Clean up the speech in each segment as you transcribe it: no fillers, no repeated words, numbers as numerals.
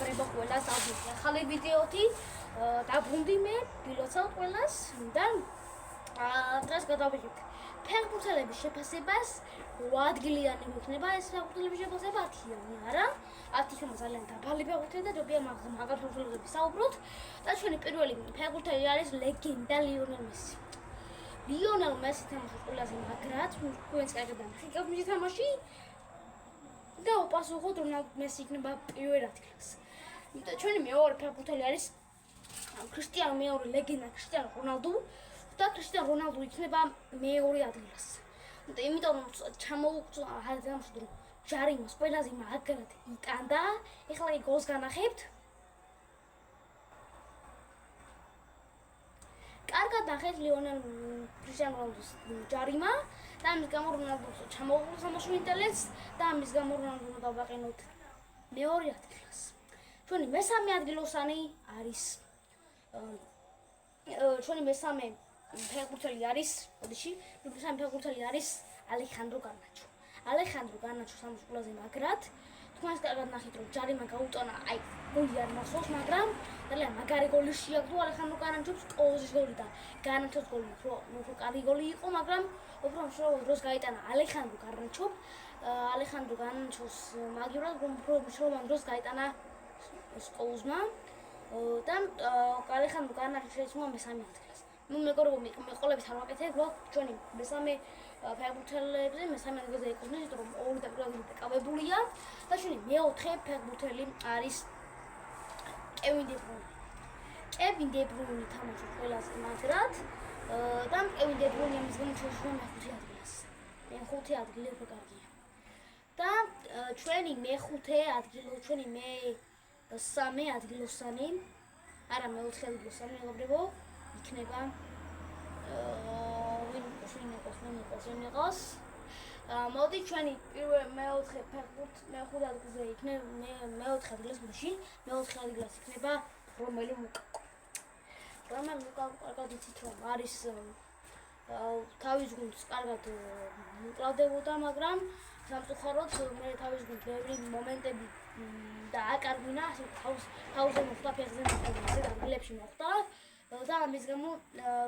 მეგობრებო, ყველას ავიდე ახალი ვიდეოთი. დაბრუნდი მე, გილოცავ ყველას და დღეს გადავიღებთ ფეხბურთელების შეფასებას. 8 ადგილიანი იქნება ეს ფეხბურთელების შეფასება, 10-იანი არა. 10 იქნება ძალიან დაბალი ფეხბურთელი და ჯობია მაგარ ფეხბურთელებზე ვისაუბროთ. და ჩვენი პირველი ფეხბურთელი არის ლეგენდა ლიონელ მესი. ლიონელ მესი თამაშობს ყველაზე მაგრად, თქვენს კარგად ნახეთ მის თამაში. და უპასუხოთ რონალდო მესი იქნება პირველ ადგილას. იმიტომ ჩვენი მეორე ფეხბურთელი არის კრისტიანო მეორე ლეგენდა კრისტიანო რონალდო და კრისტიანო რონალდო იქნება მეორე ადგილას. იმიტომ რომ ჩამოუწვა ადამიანს ჯარიმას ყველაზე მაგრად იტანდა. ეხლა კი გოლს განახებთ. კარგად ნახეთ ლიონელ კრისტიანო რონალდოს ჯარიმა და ამის გამო რონალდოს ჩამოუყურა სამაშო ინტელექტს და ამის გამო რონალდო დავაყენოთ მეორე ადგილას. ჩვენი მესამე ადგილოსანი არის ჩვენი მესამე ფეხბურთელი არის, ოდიში, მესამე ფეხბურთელი არის ალეხანდრო გარნაჩო. ალეხანდრო გარნაჩო სამაშო ყველაზე მაგრად. თქვენს კარგად ნახეთ რომ ჯარიმა გაუტანა, აი გოლი არ მახსოვს, მაგრამ ძალიან მაგარი გოლი შეაგდო ალეხანდრო გარნაჩოს, კოუზის გოლი და გარნაჩოს გოლი უფრო კარგი გოლი იყო, მაგრამ უფრო მშრალ დროს გაიტანა ალეხანდრო გარნაჩო. ალეხანდრო გარნაჩოს მაგივრად უფრო მშრალ დროს გაიტანა კოუზმა და ალეხანდრო გარნაჩო შეიცვალა მესამე ადგილას. მეგობრებო, მე ყოლებს არ ვაკეთებ, რომ ჩვენი მესამე ფეხბურთელებზე მესამე ადგილზე ეკუთვნის, იმიტომ რომ ორი და პირველი ადგილი დაკავებულია და ჩვენი მეოთხე ფეხბურთელი არის კევინ დე ბრუინე. კევინ დე ბრუინე თამაშობს ყველაზე მაგრად და კევინ დე ბრუინე ამის გამო შეშულა მეხუთე ადგილას. მეხუთე ადგილი უფრო კარგია. და ჩვენი მეხუთე ადგილი, ჩვენი მესამე ადგილოსანი, არა მეოთხე ადგილოსანი, მეგობრებო, იქნება ვინ იყოს. მოდი ჩვენი პირველ მეოთხე მეხუთე ადგილზე იქნება მეოთხე ადგილას გულში, მეოთხე ადგილას იქნება რომელი ლუკაკო. რომელი ლუკაკო კარგად იცით რომ არის თავის გუნდს კარგად მკლავდებოდა, მაგრამ სამწუხაროდ მე თავის გუნდს ბევრი მომენტები დააკარგვინა, თავზე მოხვდა ფეხზე მოხვდა ადგილებში მოხვდა. და ამის გამო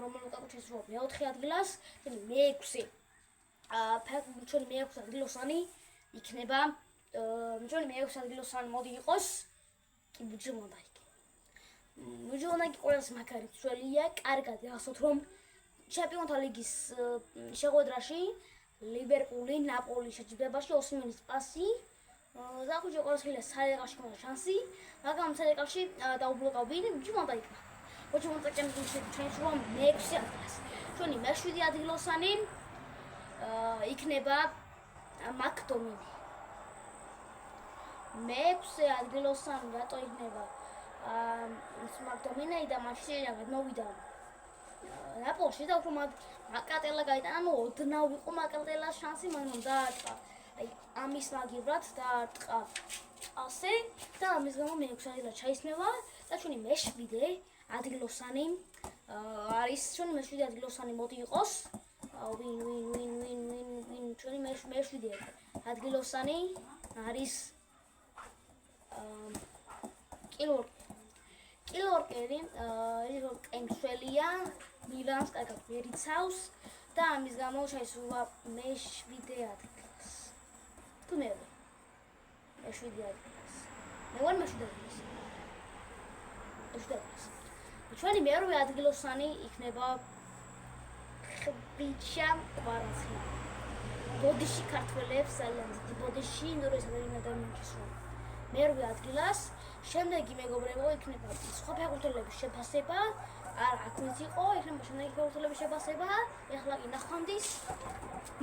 რომელი ლუკაკო შეცვალა მეოთხე ადგილას, ჩვენი მეექვსე ადგილოსანი იქნება ჩვენი მეექვსე ადგილოსანი მოდი იყოს კი ბუჯიმონდაიკი. ბუჯიმონდაიკი ყველაზე მაგარი მცველია, კარგად ახსოვთ რომ ჩემპიონთა ლიგის შეხვედრაში ლივერპული ნაპოლის შეჯიბრებაში ოსმენის პასი და ხუჭი ყოველთვის სარეკავში ჰქონდა შანსი, მაგრამ სარეკავში დაუბლოკავ ვინ ბუჯიმონდაიკმა. ბუჯიმონდაიკი შეცვალა მეექვსე ადგილას. ჩვენი მეშვიდე ადგილოსანი იქნება მაკდომინი. მეექვსე ადგილოსანი რატო იქნება მაკდომინი და მაშინ გადმოვიდა ნაპოლში და უფრო მაკატელა გაიტანა, ოდნავ იყო მაკატელას შანსი, მაგრამ დაარტყა. აი ამის მაგივრად დაარტყა ასე და ამის გამო მეექვსე ადგილად ჩაისმევა და ჩვენი მეშვიდე ადგილოსანი არის ჩვენი მეშვიდე ადგილოსანი მოდი იყოს ვინ ჩვენი მეშვიდე ადგილოსანი არის კილორკერი მცველია, მილანს კარგად ვერიცავს და ამის გამო შეისურვა მეშვიდე ადგილას. თუ მე ვარ მეშვიდე ადგილას. მე ვარ მეშვიდე ადგილას. ჩვენი მეორე ადგილოსანი იქნება ხბიჩა კვარაცხელი. ბოდიში ქართველებს ძალიან დიდი ბოდიში, ნუ ეს ადამიანის რომ მერვე ადგილას, შემდეგი მეგობრებო იქნება სხვა ფეხბურთელების შეფასება, არ აქვეც იყო, იქნება შემდეგი ფეხბურთელების შეფასება, ეხლა კი ნახვამდის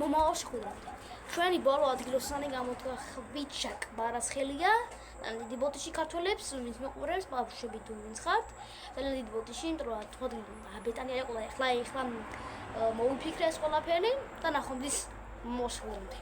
მომავალ შეხვედრამდე. ჩვენი ბოლო ადგილოსანი გამოდგა ხბიჩა კვარაცხელია, დიდი ბოდიში ქართველებს, ვინც მეყურებს, ბავშვები თუ ვინც ხართ, ძალიან დიდი ბოდიში, იმიტომ რომ თქვენ აბეტანია იყო და ეხლა მოვიფიქრე ეს ყველაფერი და ნახვამდის მოსვლამდე.